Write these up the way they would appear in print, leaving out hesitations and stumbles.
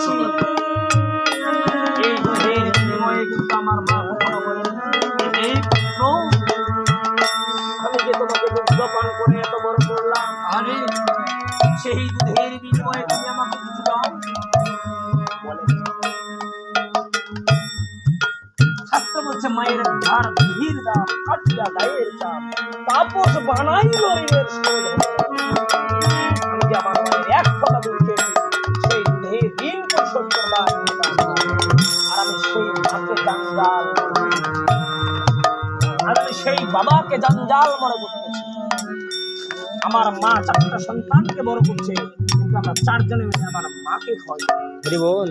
বলছি এই দুধের বিনিময়ে কিন্তু আমার মা কখনো বলেন এই পুত্র আমি যে তোমাকে দুগ্ধ পান করে এত বড় করলাম, আরে সেই দুধের বিনিময়ে তুমি আমাকে কিছু দাও। শাস্ত্র বলছে মায়ের ধার ধীর দাম কাটিয়া গায়ের চাপ তাপস বানাইল ঋণের শোধ। আমি যে আমার মায়ের এক কথা বলতে সেই দুধের ঋণ পরিশোধ করবার আর আমি সেই মাকে জঞ্জাল, আর আমি সেই বাবাকে জঞ্জাল মনে করতেছি। আমার মা 4টা সন্তানকে বড় করছে, কিন্তু আমরা 4 জনে মিলে আমার মাকে খাওয়াই। বল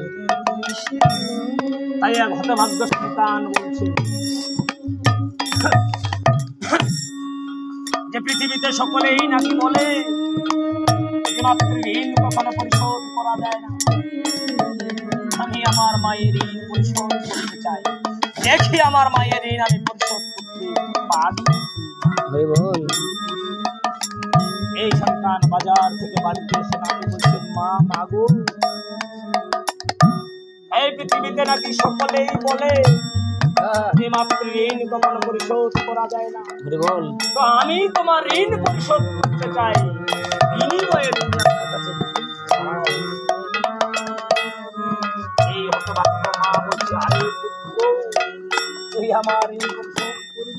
তাই এক হতভাগ্য সন্তান বলছে যে পৃথিবীতে সকলেই নাকি বলে যে মাতৃঋণ কখনো পরিশোধ করা যায় না। আমি আমার মায়ের ঋণ পরিশোধ করতে চাই, দেখি আমার মায়ের ঋণ আমি পরিশোধ করতে পারি। এই সন্তান বাজার থেকে বাড়িতে এসে নাকি বলছে মা মাগো এই পৃথিবীতে নাকি সকলেই বলে যে মাতৃঋণ কখনো পরিশোধ করা যায় না। তো আমি তোমার ঋণ পরিশোধ করতে চাই, বিনিময়ে তুমি আমার কাছে এই হতভাগ্য মা বলছে আরে পুত্র তুই আমার ঋণ পরিশোধ করবি।